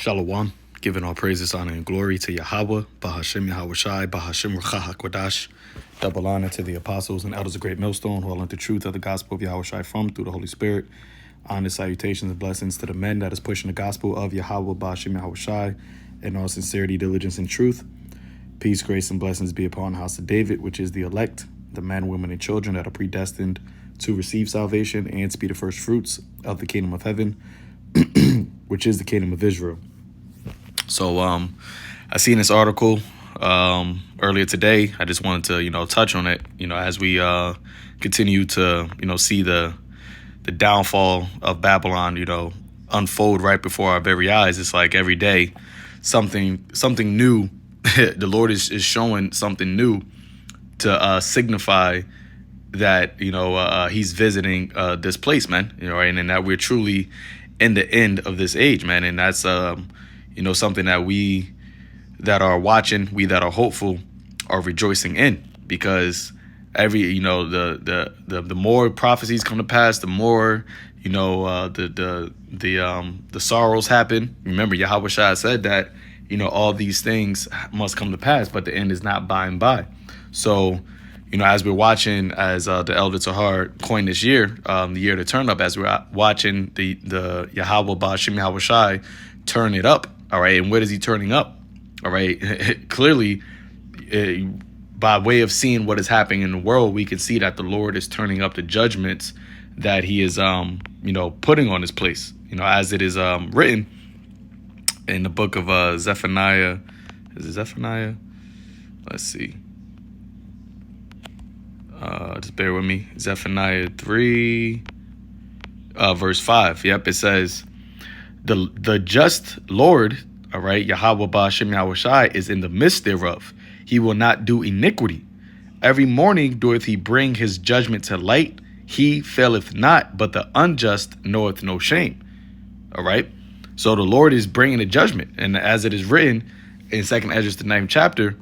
Shalom, giving all praises, honor, and glory to Yahweh, Bahashem Yahweh Shai, Bahashem Rucha HaKodash. Double honor to the apostles and elders of Great Millstone who learned the truth of the gospel of Yahweh Shai from through the Holy Spirit. Honor, salutations, and blessings to the men that is pushing the gospel of Yahweh, Bahashem Yahweh Shai, in all sincerity, diligence, and truth. Peace, grace, and blessings be upon the house of David, which is the elect, the men, women, and children that are predestined to receive salvation and to be the first fruits of the kingdom of heaven, which is the kingdom of Israel. So I seen this article earlier today. I just wanted to, touch on it, as we continue to, see the downfall of Babylon, unfold right before our very eyes. It's like every day something new. The Lord is showing something new to signify that, he's visiting this place, man, right? And that we're truly in the end of this age, man. And that's, something that we that are watching, we that are hopeful are rejoicing in, because every, the more prophecies come to pass, the more, the sorrows happen. Remember, Yahweh Shai said that, all these things must come to pass, but the end is not by and by. So, as we're watching, as the Elder Tahar coined this year, the year to turn up, as we're watching the Yahweh Ba'ashem Yahweh Shai turn it up, all right? And what is he turning up? All right, clearly, by way of seeing what is happening in the world, we can see that the Lord is turning up the judgments that he is, putting on this place, as it is written in the book of Zephaniah. Is it Zephaniah? Let's see. Just bear with me. Zephaniah 3, verse 5. Yep, it says, the just Lord, all right, Yahweh Ba'ashem Yahweh Shai, is in the midst thereof. He will not do iniquity. Every morning doeth he bring his judgment to light. He faileth not, but the unjust knoweth no shame. All right. So the Lord is bringing a judgment. And as it is written in 2nd Ezra, the 9th chapter,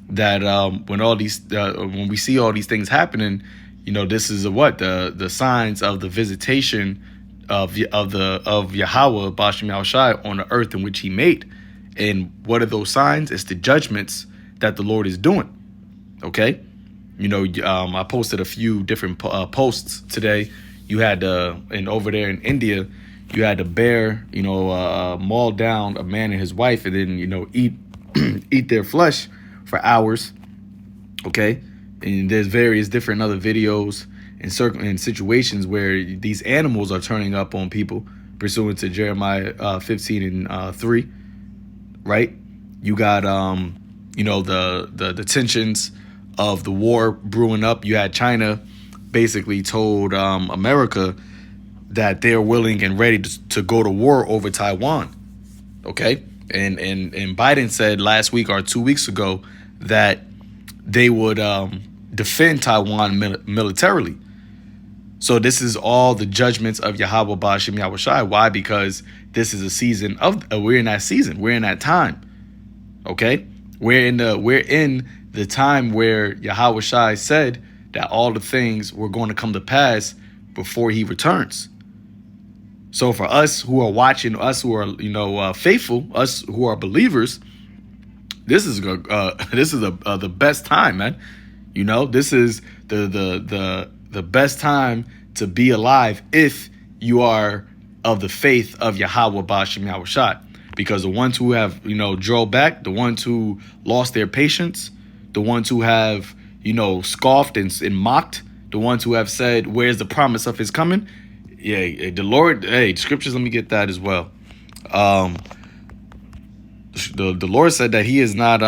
that when we see all these things happening, this is the signs of the visitation of Yahweh Ba'ashem Yahweh Shai on the earth in which he made. And what are those signs? It's the judgments that the Lord is doing. Okay. I posted a few different posts today. You had and over there in India, you had a bear, maul down a man and his wife, and then, eat their flesh for hours. Okay. And there's various different other videos and situations where these animals are turning up on people, pursuant to Jeremiah 15 and 3. Right. You got, the tensions of the war brewing up. You had China basically told America that they're willing and ready to go to war over Taiwan. Okay. And Biden said last week or 2 weeks ago that they would defend Taiwan militarily. So this is all the judgments of Yahweh Ba'ashem Yahweh Shai. Why? Because this is a season of we're in that season. We're in that time. Okay. We're in the time where Yahweh Shai said that all the things were going to come to pass before he returns. So for us who are watching, us who are faithful, us who are believers, this is the best time, man. This is the best time to be alive if you are of the faith of Yahweh Ba'ashem Yahweh Shai. Because the ones who have, drove back, the ones who lost their patience, the ones who have, scoffed and mocked, the ones who have said, where's the promise of his coming? Yeah, the Lord, scriptures, let me get that as well. The Lord said that he is not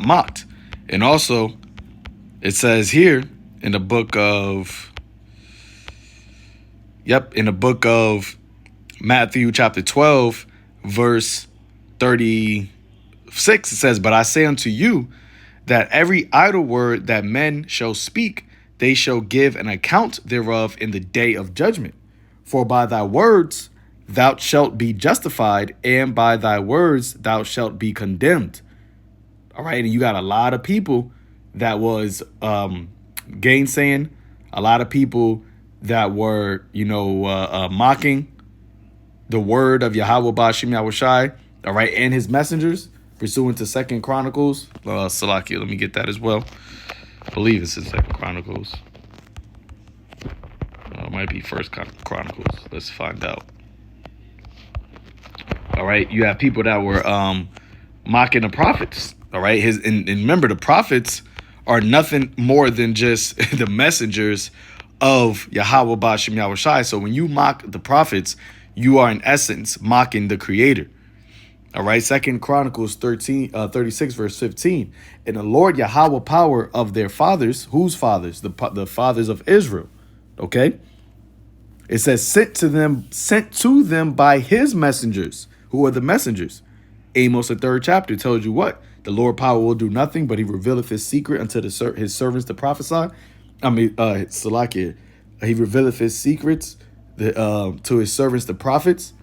mocked. And also it says here in the book of Matthew chapter 12, verse 36, it says, but I say unto you that every idle word that men shall speak, they shall give an account thereof in the day of judgment. For by thy words thou shalt be justified, and by thy words thou shalt be condemned. All right. And you got a lot of people that was gainsaying, a lot of people that were, mocking, the word of Yahweh Bashim Yahushai, all right, and his messengers, pursuant to Second Chronicles. Salakia, let me get that as well. I believe it's in Second Chronicles. It might be First Chronicles. Let's find out. All right, you have people that were mocking the prophets. All right, and remember, the prophets are nothing more than just the messengers of Yahweh Bashim Yahushai. So when you mock the prophets, you are in essence mocking the Creator. All right, Second Chronicles 36, verse 15. And the Lord Yahweh power of their fathers, whose fathers? The fathers of Israel. Okay, it says sent to them by his messengers. Who are the messengers? Amos, the 3rd chapter, tells you what? The Lord power will do nothing, but he revealeth his secret unto his servants to prophesy. Salakia, he revealeth his secrets to his servants, the prophets,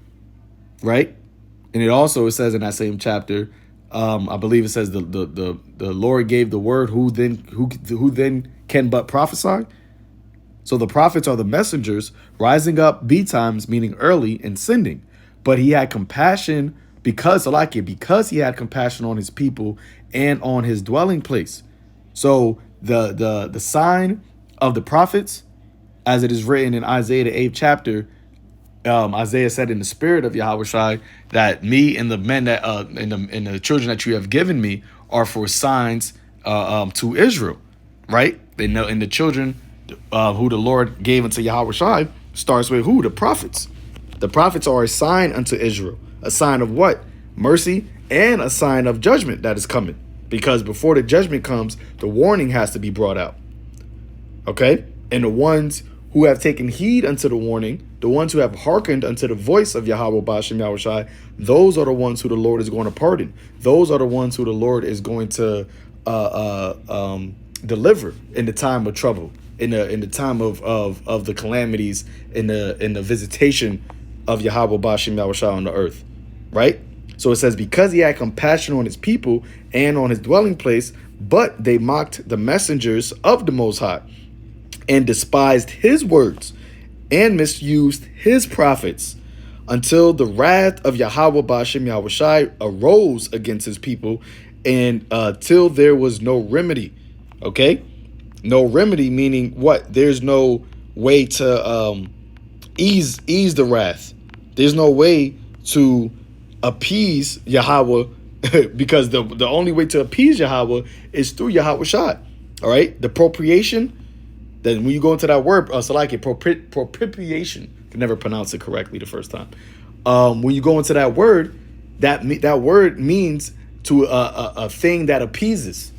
right? And it says in that same chapter, I believe it says the Lord gave the word. Who then can but prophesy? So the prophets are the messengers rising up betimes, meaning early, and sending. But he had compassion because he had compassion on his people and on his dwelling place. So the sign of the prophets, as it is written in Isaiah the 8th chapter, Isaiah said, in the spirit of Yahushai, that me and the men that and the children that you have given me are for signs to Israel, right? And the children who the Lord gave unto Yahushai starts with who? The prophets. The prophets are a sign unto Israel. A sign of what? Mercy, and a sign of judgment that is coming. Because before the judgment comes, the warning has to be brought out. Okay? And the ones who have taken heed unto the warning, the ones who have hearkened unto the voice of Yahweh Bashim Yahushai, those are the ones who the Lord is going to pardon. Those are the ones who the Lord is going to deliver in the time of trouble, in the time of the calamities, in the visitation of Yahweh Bashim Yahushai on the earth, right? So it says, because he had compassion on his people and on his dwelling place, but they mocked the messengers of the Most High and despised his words and misused his prophets until the wrath of Yahweh Bashim Yahushai arose against his people, and till there was no remedy. Okay? No remedy, meaning what? There's no way to ease the wrath. There's no way to appease Yahweh because the only way to appease Yahweh is through Yahweh Shai. All right? The propitiation, then when you go into that word, propitiation, I can never pronounce it correctly the first time. When you go into that word, that word means to a thing that appeases.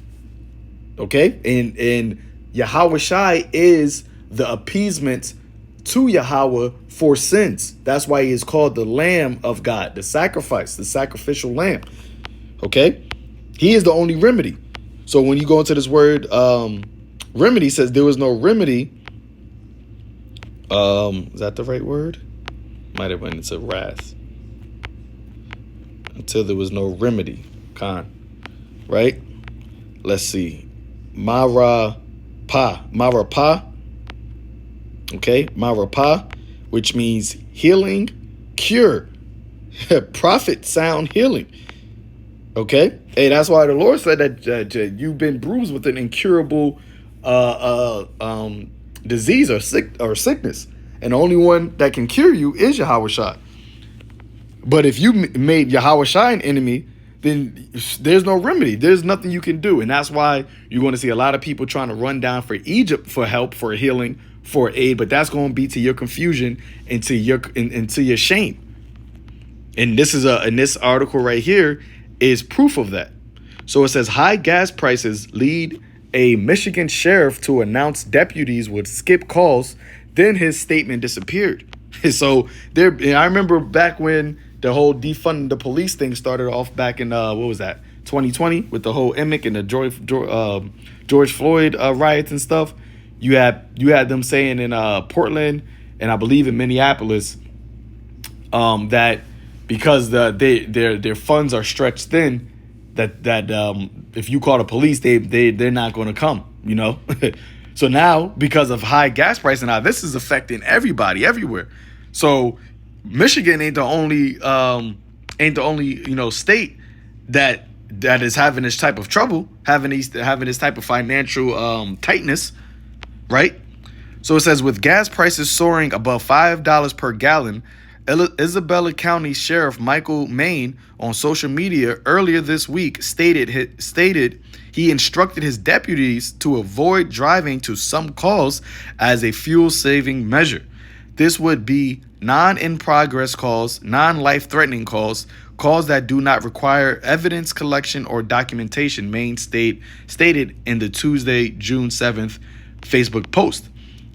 Okay? And Yahweh Shai is the appeasement to Yahweh for sins. That's why he is called the Lamb of God, the sacrifice, the sacrificial lamb. Okay? He is the only remedy. So when you go into this word, remedy, says there was no remedy. Is that the right word? Might have went into wrath. Until there was no remedy. Right? Let's see. Marapa. Okay, Marapa, which means healing, cure, prophet, sound, healing. Okay, hey, that's why the Lord said that you've been bruised with an incurable disease or sickness, and the only one that can cure you is Yahweh Shai. But if you made Yahweh Shai an enemy, then there's no remedy. There's nothing you can do, and that's why you're going to see a lot of people trying to run down for Egypt for help, for healing, for aid, but that's going to be to your confusion and to your shame. And this article right here is proof of that. So it says high gas prices lead a Michigan sheriff to announce deputies would skip calls. Then his statement disappeared. So I remember back when the whole defunding the police thing started off back in 2020 with the whole Emmett and the George Floyd riots and stuff. You had them saying in Portland and I believe in Minneapolis that because their funds are stretched thin, that if you call the police, they're not going to come, you know. So now, because of high gas prices, now this is affecting everybody everywhere. So Michigan ain't the only state that is having this type of trouble, having this type of financial tightness, right? So it says, with gas prices soaring above $5 per gallon, Isabella County Sheriff Michael Maine on social media earlier this week stated he instructed his deputies to avoid driving to some calls as a fuel-saving measure. This would be non-in-progress calls, non-life-threatening calls, calls that do not require evidence collection or documentation, Maine stated in the Tuesday, June 7th Facebook post.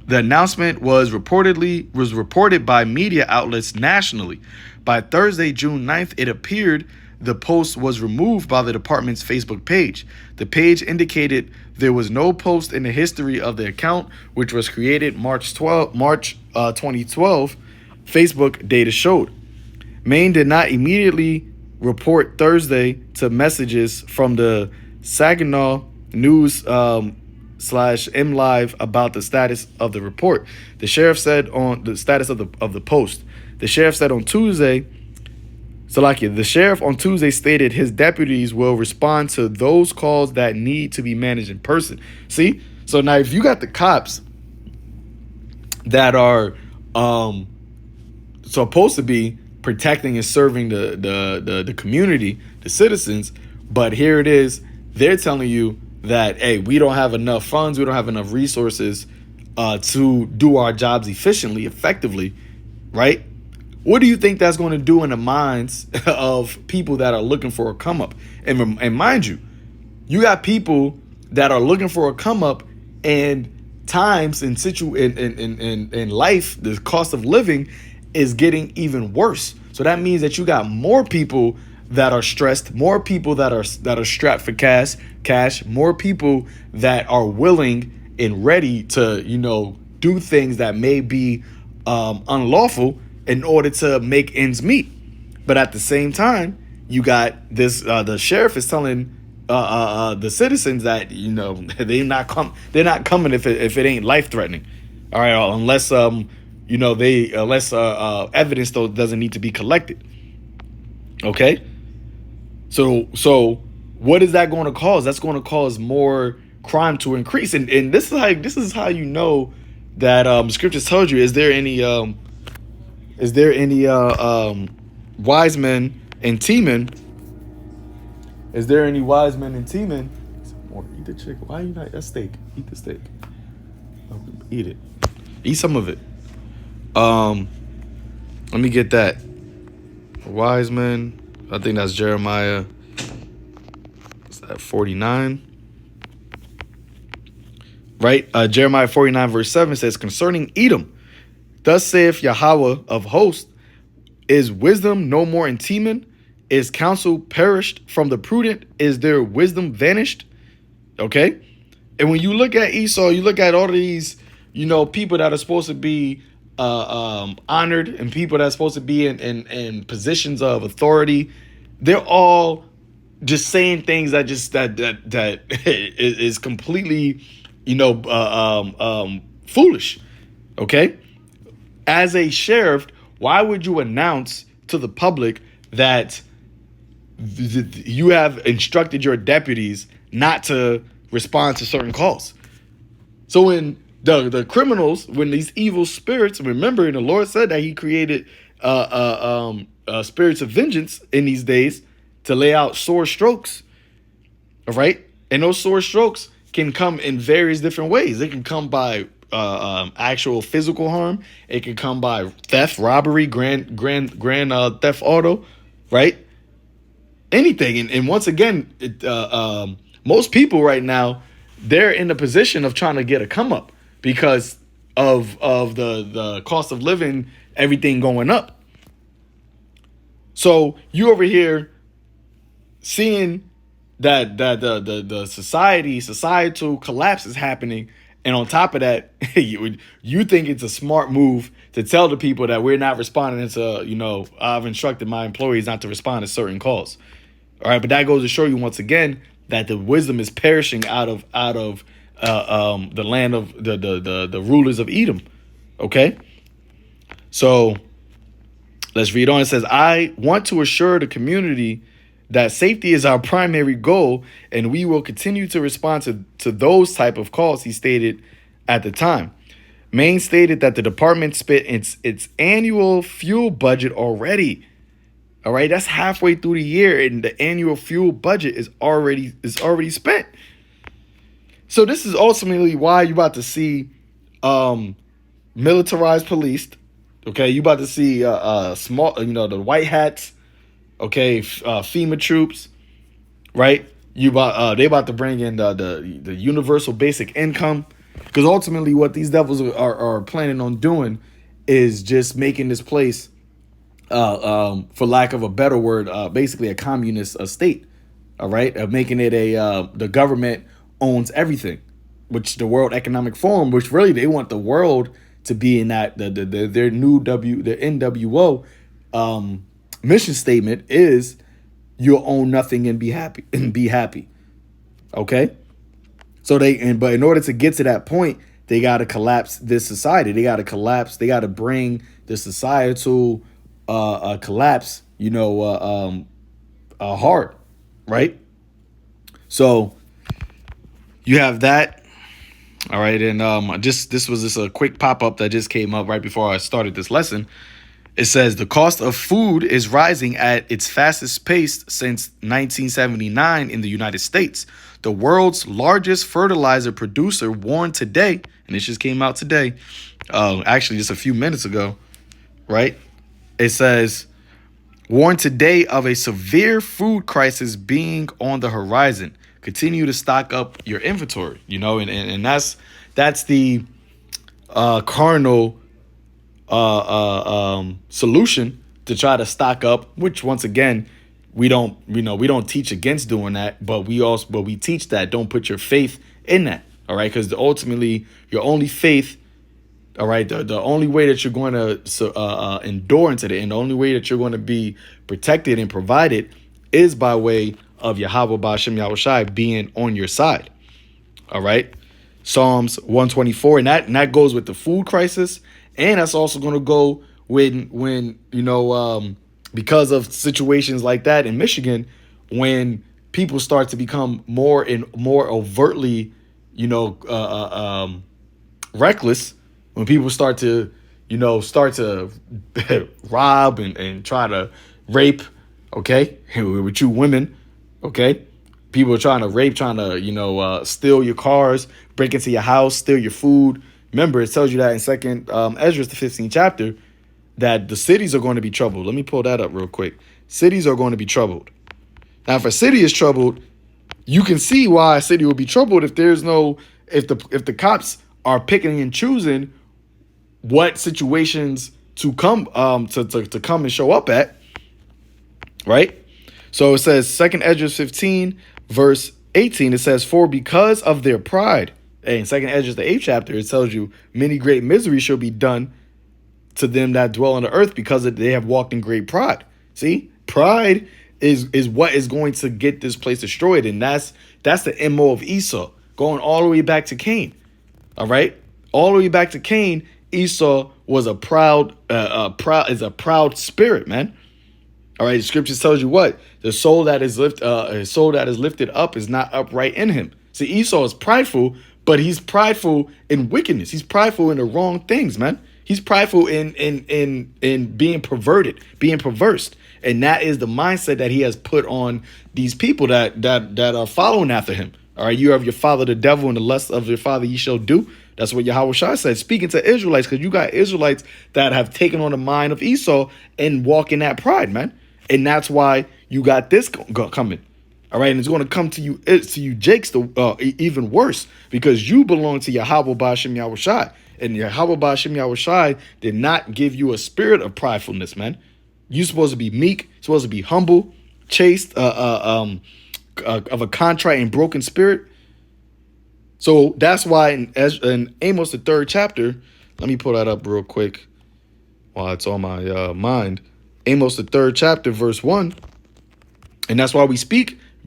The announcement was reported by media outlets nationally. By Thursday, June 9th, it appeared the post was removed by the department's Facebook page. The page indicated there was no post in the history of the account, which was created March 2012, Facebook data showed. Maine did not immediately report Thursday to messages from the Saginaw News /MLive about the status of the report. The sheriff said on the status of the post. The sheriff said on Tuesday, the sheriff on Tuesday stated his deputies will respond to those calls that need to be managed in person. See? So now if you got the cops that are supposed to be protecting and serving the community, the citizens, but here it is, they're telling you that, hey, we don't have enough funds, we don't have enough resources to do our jobs efficiently, effectively, right? What do you think that's going to do in the minds of people that are looking for a come up? And mind you, you got people that are looking for a come up, and times in life, the cost of living is getting even worse. So that means that you got more people that are stressed, more people that are strapped for cash, more people that are willing and ready to, do things that may be unlawful in order to make ends meet. But at the same time, you got this, the sheriff is telling the citizens that, they're not coming if it ain't life threatening. All right, unless evidence though doesn't need to be collected. Okay? So what is that going to cause? That's going to cause more crime to increase. And this is how you know that scriptures tells you, is there any wise men and Teman? Is there any wise men and Teman? More, eat the chicken. Why are you not? That steak. Eat the steak. Eat it. Eat some of it. Let me get that. Wise men. I think that's Jeremiah. Is that 49? Right? Jeremiah 49 verse 7 says, concerning Edom, thus saith Yahweh of hosts, is wisdom no more in Teman? Is counsel perished from the prudent? Is their wisdom vanished? Okay? And when you look at Esau, you look at all of these, people that are supposed to be honored, and people that are supposed to be in positions of authority, they're all just saying things that is completely, foolish. Okay? As a sheriff, why would you announce to the public that you have instructed your deputies not to respond to certain calls? So when the criminals, when these evil spirits, remember, the Lord said that he created spirits of vengeance in these days to lay out sore strokes. All right. And those sore strokes can come in various different ways. It can come by actual physical harm. It can come by theft, robbery, grand theft auto, right? Anything. And once again, most people right now, they're in the position of trying to get a come up because of the cost of living, everything going up. So you over here seeing that the societal collapse is happening, and on top of that, you think it's a smart move to tell the people that we're not responding to, I've instructed my employees not to respond to certain calls. All right, but that goes to show you once again that the wisdom is perishing out of the land of the rulers of Edom. Okay, so Let's read on. It says, I want to assure the community that safety is our primary goal, and we will continue to respond to those type of calls, he stated at the time. Maine stated that the department spent its annual fuel budget already. All right, that's halfway through the year, and the annual fuel budget is already spent. So this is ultimately why you're about to see militarized police. Okay, you about to see small, the white hats. Okay, FEMA troops, right? They about to bring in the universal basic income, because ultimately what these devils are planning on doing is just making this place, for lack of a better word, basically a communist state. All right, making it the government owns everything, which the World Economic Forum, which really they want the world to be in that their new the NWO mission statement is you'll own nothing and be happy. Okay, so but in order to get to that point, they got to collapse this society. They got to bring the societal collapse, hard, right? So you have that. All right, and this was just a quick pop-up that just came up right before I started this lesson. It says the cost of food is rising at its fastest pace since 1979 in the United States. The world's largest fertilizer producer warned today, and this just came out today, actually just a few minutes ago, right? It says, warned today of a severe food crisis being on the horizon. Continue to stock up your inventory, and that's the carnal solution to try to stock up, which once again we don't teach against doing that, but we teach that don't put your faith in that. All right, because ultimately your only faith, all right, the only way that you're going to endure into it, and the only way that you're going to be protected and provided is by way of Yahweh Ba'Shem Yahushai being on your side. All right, Psalms 124, and that goes with the food crisis. And that's also going to go when because of situations like that in Michigan, when people start to become more and more overtly, reckless, when people start to rob and try to rape, okay, with you women, okay, people are trying to rape, trying to steal your cars, break into your house, steal your food. Remember, it tells you that in Second Ezra, the 15th chapter, that the cities are going to be troubled. Let me pull that up real quick. Cities are going to be troubled. Now, if a city is troubled, you can see why a city will be troubled if the cops are picking and choosing what situations to come to come and show up at, right? So it says Second Ezra 15 verse 18. It says, "For because of their pride." In Second Ezra, the 8th chapter, it tells you many great miseries shall be done to them that dwell on the earth because they have walked in great pride. See, pride is what is going to get this place destroyed, and that's the MO of Esau, going all the way back to Cain. All right, all the way back to Cain. Esau was a proud spirit, man. All right, the scriptures tells you what the soul that is lifted up is not upright in him. See, Esau is prideful. But he's prideful in wickedness. He's prideful in the wrong things, man. He's prideful in being perverted, being perverse. And that is the mindset that he has put on these people that are following after him. All right, you have your father the devil, and the lust of your father ye shall do. That's what Yahweh Shai said, speaking to Israelites, because you got Israelites that have taken on the mind of Esau and walk in that pride, man. And that's why you got this coming. All right, and it's going to come to you, Jakes, even worse, because you belong to Yahweh Ba'Shem Yahushai, and Yahweh Ba'Shem Yahushai did not give you a spirit of pridefulness, man. You're supposed to be meek, supposed to be humble, chaste, of a contrite and broken spirit. So that's why in Amos, the 3rd chapter, let me pull that up real quick while it's on my mind. Amos, the 3rd chapter, verse 1, and that's why we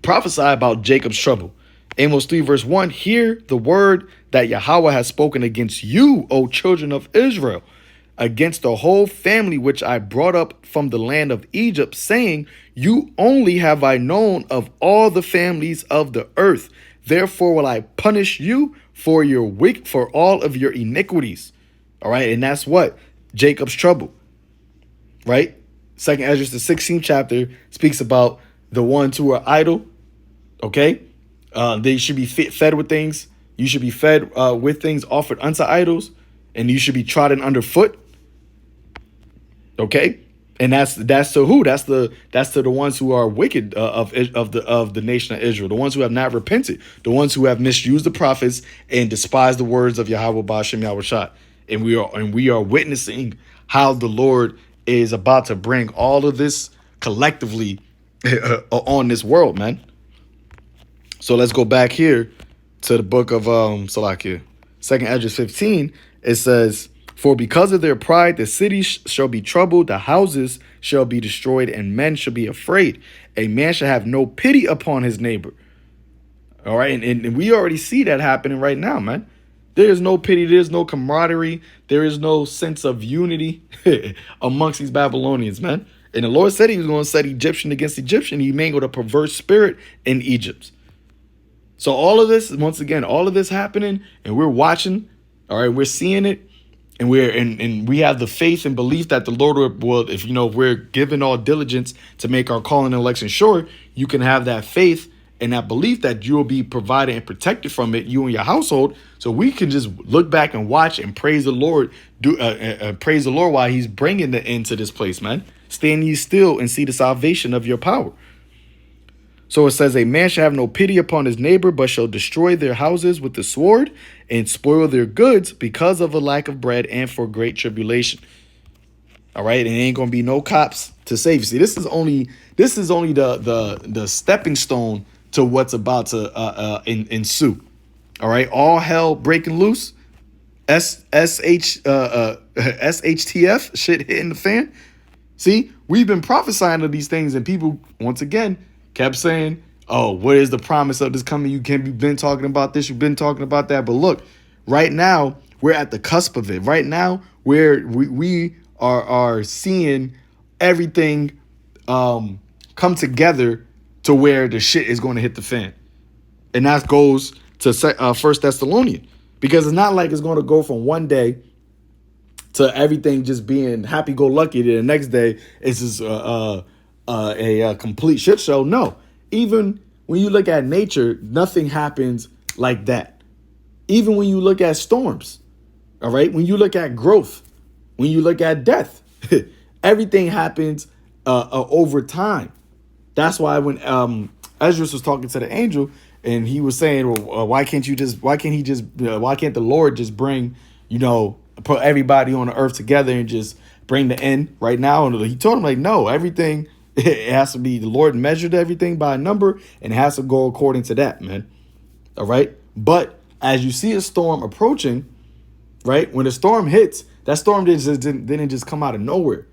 prophesy about Jacob's trouble. Amos 3 verse 1, hear the word that Yahweh has spoken against you, O children of Israel. against the whole family which I brought up from the land of Egypt, saying, you only have I known of all the families of the earth. Therefore will I punish you for for all of your iniquities. All right, and that's what? Jacob's trouble. Right? Second Ezra, the 16th chapter, speaks about the ones who are idle. Okay? They should be fed with things. You should be fed with things offered unto idols, and you should be trodden underfoot. Okay, and that's to who? That's to the ones who are wicked of the nation of Israel, the ones who have not repented, the ones who have misused the prophets and despised the words of Yahweh Ba'ashem Yahushua. And we are witnessing how the Lord is about to bring all of this collectively on this world, man. So let's go back here to the book of Salakia, 2nd Ezra 15. It says, for because of their pride, the cities shall be troubled, the houses shall be destroyed, and men shall be afraid. A man shall have no pity upon his neighbor. All right, and we already see that happening right now, man. There is no pity, there is no camaraderie, there is no sense of unity amongst these Babylonians, man. And the Lord said he was going to set Egyptian against Egyptian. He mangled a perverse spirit in Egypt. So all of this, once again, all of this happening, and we're watching, all right, we're seeing it, and we have the faith and belief that the Lord will, if we're given all diligence to make our calling and election sure, you can have that faith and that belief that you will be provided and protected from it, you and your household. So we can just look back and watch and praise the Lord, praise the Lord while he's bringing the end to this place, man. Stand ye still and see the salvation of your power. So it says, a man shall have no pity upon his neighbor, but shall destroy their houses with the sword and spoil their goods because of a lack of bread and for great tribulation. All right. And it ain't going to be no cops to save you. See, this is only the stepping stone to what's about to ensue. All right. All hell breaking loose. SHTF shit hitting the fan. See, we've been prophesying of these things, and people, once again, kept saying, oh, what is the promise of this coming? You've been talking about this. You've been talking about that. But look, right now, we're at the cusp of it. Right now, we are seeing everything come together to where the shit is going to hit the fan. And that goes to First Thessalonians. Because it's not like it's going to go from one day to everything just being happy-go-lucky to the next day it's just a complete shit show. No, even when you look at nature, nothing happens like that. Even when you look at storms, all right, when you look at growth, when you look at death, everything happens over time. That's why when Ezra was talking to the angel and he was saying, well, why can't the Lord just bring, put everybody on the earth together and just bring the end right now? And he told him, like, no, everything, it has to be, the Lord measured everything by a number and it has to go according to that, man. All right. But as you see a storm approaching, right, when the storm hits, that storm didn't just come out of nowhere.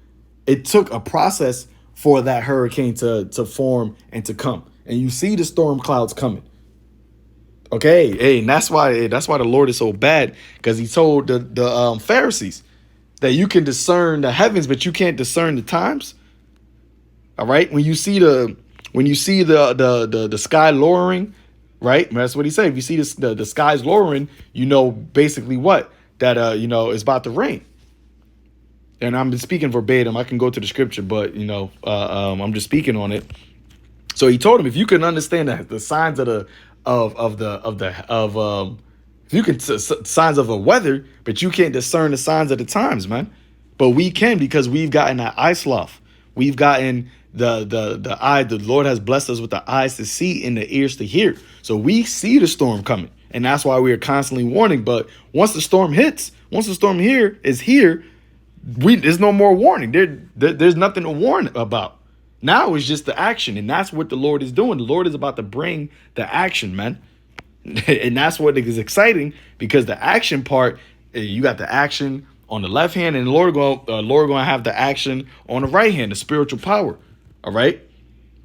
It took a process for that hurricane to form and to come. And you see the storm clouds coming. Okay, hey, and that's why the Lord is so bad, because he told the Pharisees that you can discern the heavens, but you can't discern the times. All right, when you see the sky lowering, right? That's what he said. If you see the skies lowering, basically what that it's about to rain. And I'm speaking verbatim. I can go to the scripture, but I'm just speaking on it. So he told him, if you can understand the signs of the signs of the weather, but you can't discern the signs of the times, man. But we can, because we've gotten that eye sloth. We've gotten the eye. The Lord has blessed us with the eyes to see and the ears to hear. So we see the storm coming, and that's why we are constantly warning. But once the storm hits, once the storm is here, there's no more warning. There's nothing to warn about. Now it's just the action, and that's what the Lord is doing. The Lord is about to bring the action, man. And that's what is exciting, because the action part, you got the action on the left hand, and the Lord going to have the action on the right hand, the spiritual power. All right.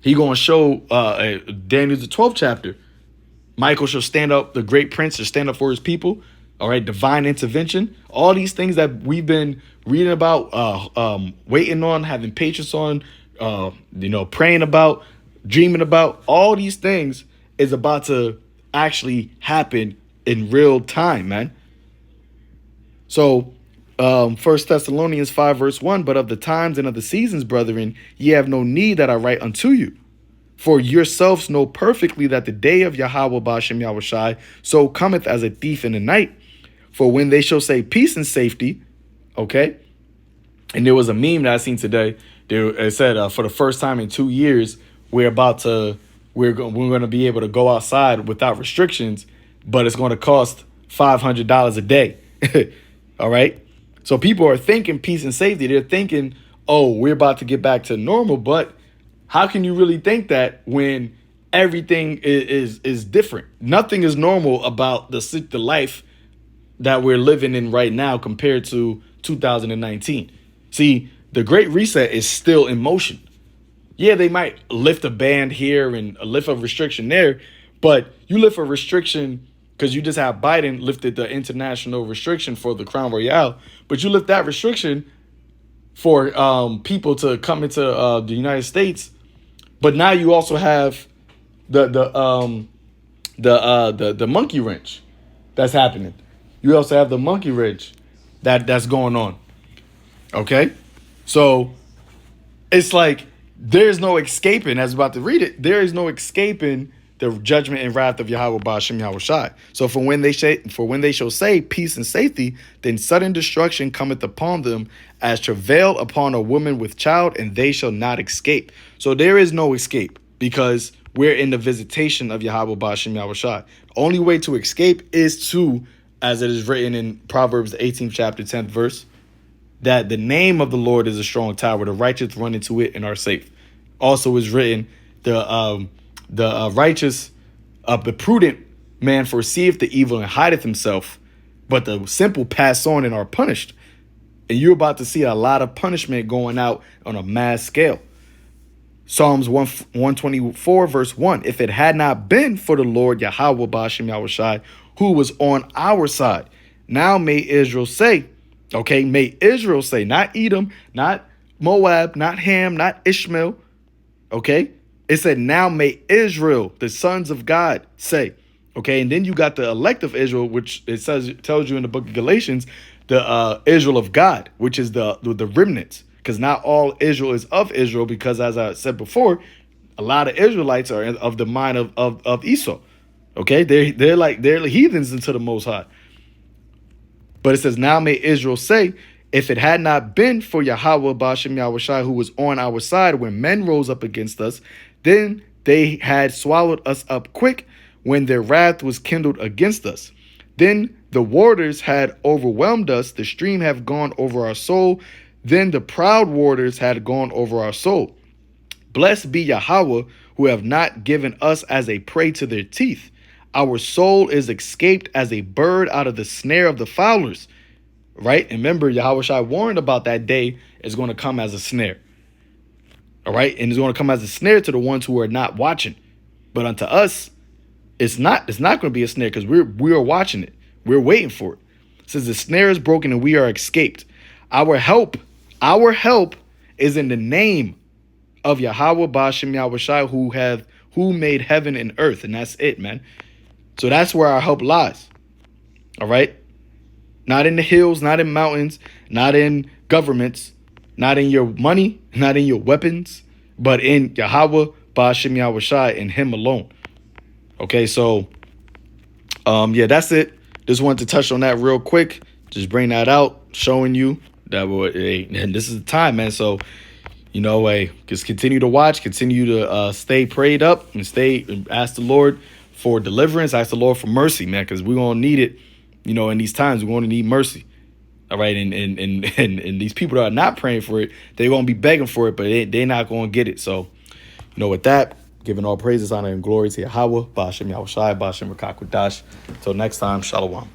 He going to show Daniel the 12th chapter. Michael shall stand up, the great prince shall stand up for his people. All right, divine intervention, all these things that we've been reading about, waiting on, having patience on, praying about, dreaming about, all these things is about to actually happen in real time, man. So, 1 Thessalonians 5 verse 1, but of the times and of the seasons, brethren, ye have no need that I write unto you. For yourselves know perfectly that the day of Yahweh Bashem Yahushai so cometh as a thief in the night. For when they shall say peace and safety, okay? And there was a meme that I seen today. It said, for the first time in 2 years, we're going to be able to go outside without restrictions, but it's going to cost $500 a day. All right. So people are thinking peace and safety. They're thinking, oh, we're about to get back to normal. But how can you really think that when everything is different? Nothing is normal about the life that we're living in right now compared to 2019. See, the Great Reset is still in motion. Yeah, they might lift a ban here and lift a restriction there, but you lift a restriction because you just have Biden lifted the international restriction for the Crown Royale, but you lift that restriction for people to come into the United States. But now you also have the monkey wrench that's happening. You also have the monkey wrench that's going on. Okay, so it's like there's no escaping. As I'm about to read it, there is no escaping the judgment and wrath of Yahweh Ba'ashem Yahushai. So for when they shall say peace and safety, then sudden destruction cometh upon them as travail upon a woman with child, and they shall not escape. So there is no escape because we're in the visitation of Yahweh Ba'ashem Yahushai. The only way to escape is to, as it is written in Proverbs, the 18th chapter, 10th verse, that the name of the Lord is a strong tower. The righteous run into it and are safe. Also is written, the righteous, the prudent man foreseeth the evil and hideth himself, but the simple pass on and are punished. And you're about to see a lot of punishment going out on a mass scale. Psalms 124 verse 1. If it had not been for the Lord Yahweh Ba'ashem Yahushai, who was on our side, now may Israel say, okay, may Israel say, not Edom, not Moab, not Ham, not Ishmael. Okay, it said, now may Israel, the sons of God, say. Okay, and then you got the elect of Israel, which tells you in the book of Galatians, the Israel of God, which is the remnants, because not all Israel is of Israel, because as I said before, a lot of Israelites are of the mind of Esau. Okay, they're heathens into the Most High. But it says, now may Israel say, if it had not been for Yahweh Ba'ashem Yahushai, who was on our side when men rose up against us, then they had swallowed us up quick when their wrath was kindled against us. Then the waters had overwhelmed us, the stream have gone over our soul. Then the proud waters had gone over our soul. Blessed be Yahweh, who have not given us as a prey to their teeth. Our soul is escaped as a bird out of the snare of the fowlers. Right? And remember, Yahushua warned about that day is going to come as a snare. All right? And it's going to come as a snare to the ones who are not watching. But unto us, it's not going to be a snare because we are watching it. We're waiting for it. It says the snare is broken and we are escaped. Our help is in the name of Yahweh Ba'ashem Yahushai, who made heaven and earth. And that's it, man. So that's where our help lies. All right? Not in the hills, not in mountains, not in governments, not in your money, not in your weapons, but in Yahweh Ba'ashem Yahushai and him alone. Okay, so yeah, that's it. Just wanted to touch on that real quick. Just bring that out, showing you that and this is the time, man. So, just continue to watch, continue to stay prayed up and ask the Lord for deliverance, ask the Lord for mercy, man, because we're going to need it, in these times. We're going to need mercy. All right, and these people that are not praying for it, they're going to be begging for it, but they're not going to get it. So, with that, giving all praises, honor, and glory to Yahweh, Ba'ashem Yahushai, Ba'ashem Rakakwadash. Until next time, Shalom.